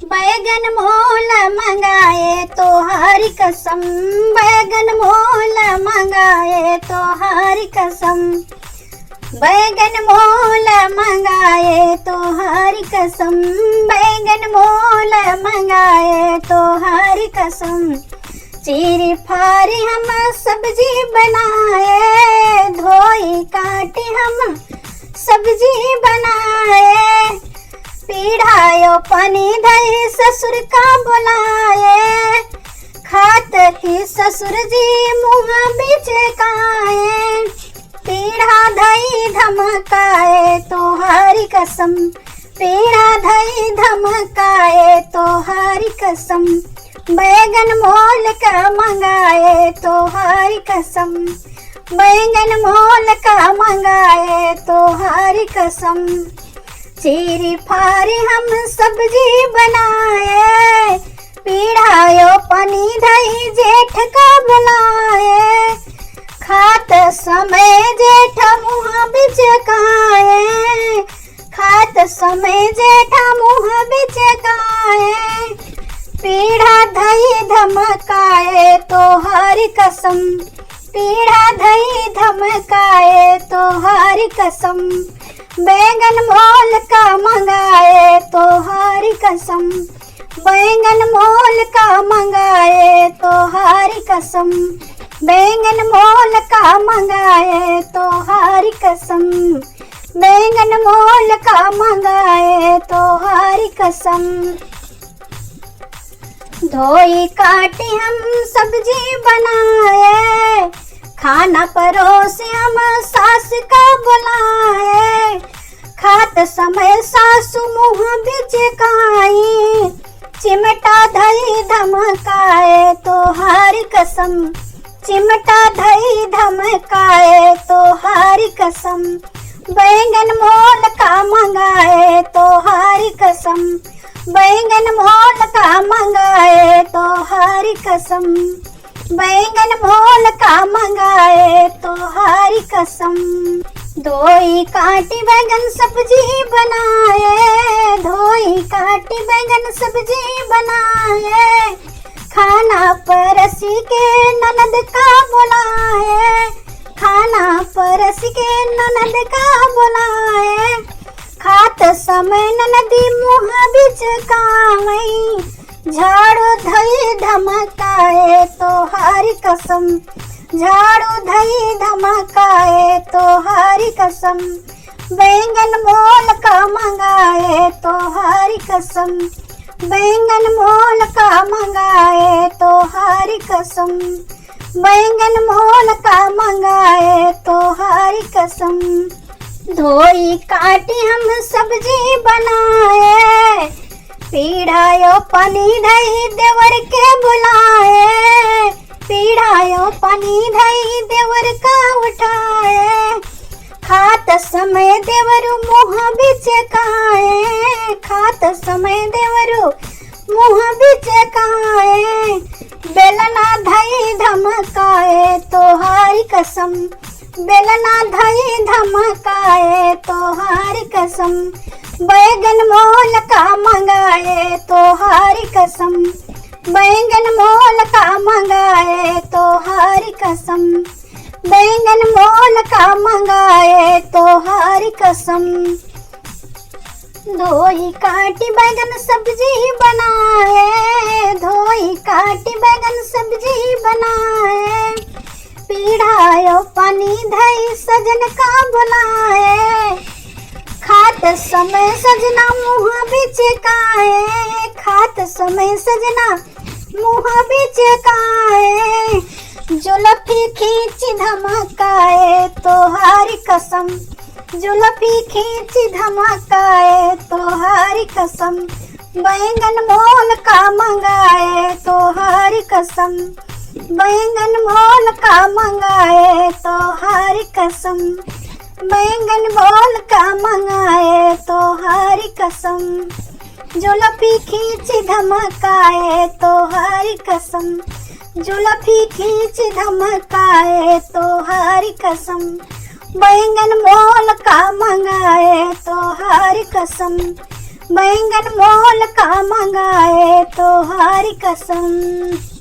बैगन मोल मंगाए तोहारी कसम, बैगन मोल मंगाए तोहारी कसम, बैगन मोल मंगाए तोहारी कसम, बैगन मोल मंगाए तोहारी कसम। चीरी फारी हम सब्जी बनाए, धोई काटी हम सब्जी बनाए, पीढ़ायो पानी धई ससुर का बुलाए, खात की ससुर जी मुँह बिचकाए, पीढ़ा धई धमकाए तोहारी कसम, पीढ़ा धई धमकाए तोहारी कसम, बैगन मोल का मंगाए तोहारी कसम, बैगन मोल का मंगाए तोहारी कसम। चीरी फारी हम सब्जी बनाए, पीढ़ायो पानी धई जेठ का बुलाए, खात समय जेठ मुँह बिचकाए, खात समय जेठ मुँह बिचकाए, पीढ़ा धई धमकाए तोहारी कसम, पीढ़ा धई धमकाए तोहारी कसम, बैगन मोल का मंगाए तोहारी कसम, बैगन मोल का मंगाए तोहारी कसम, बैगन मोल का मंगाए तोहारी कसम, बैगन मोल का मंगाए तोहारी कसम। धोई काटी हम सब्जी बनाए, खाना परोसे हम सास का बुलाए, खात समय सासु मुँह बिचकाई, चिमटा धई धमकाए तोहारी कसम, चिमटा धई धमकाए तोहारी कसम, बैगन मोल का मंगाए तोहारी कसम, बैगन मोल का मंगाए तोहारी कसम, बैगन मोल का मंगाए तोहारी कसम। धोई काटी बैगन सब्जी बनाए, धोई काटी बैगन सब्जी बनाए, खाना परसी के ननद का बुलाए, खाना परसी के ननद का बुलाए, खात समय ननदी मुँह बिचकाई, झाड़ू धई धमकाए तोहारी कसम, झाड़ू धई धमकाए तोहारी कसम, बैंगन मोल का मंगाए तोहारी कसम, बैंगन मोल का मंगाए तोहारी कसम, बैंगन मोल का मंगाए तोहारी कसम। धोई काटी हम सब्जी बनाए, पीढ़ायो पानी धई देवर के बुलाए, पीढ़ायो पानी धई देवर का उठाए, खात समय देवरु मुँह बिचकाए, खात समय देवरु मुँह बिचकाए, बेलना धई धमकाए तोहारी कसम, बेलना धई धमकाए तोहारी कसम, बैगन मोल का मंगाए तोहारी कसम, बैंगन मोल का मंगाए तोहारी कसम, बैंगन मोल का मंगाए तोहारी कसम। धोई काटी बैगन सब्जी बनाए, धोई काटी बैगन सब्जी बनाए, पीढ़ायो पानी धई सजन का बुलाए, खात समय सजना मुँह बिचकाए, खात समय सजना मुँह बिचकाए, जुल्फी खींच धमकाए तोहारी कसम, जुल्फी खींच धमकाए तोहारी कसम, बैंगन मोल का मंगाए तोहारी कसम, बैंगन मोल का मंगाए तोहारी कसम, बैंगन मोल का मंगाए तोहारी कसम, जुल्फी खींच धमकाए तोहारी कसम, जुल्फी खींच धमकाए तोहारी कसम, बैंगन मोल का मंगाए तोहारी कसम, बैंगन मोल का मंगाए तो हरी कसम।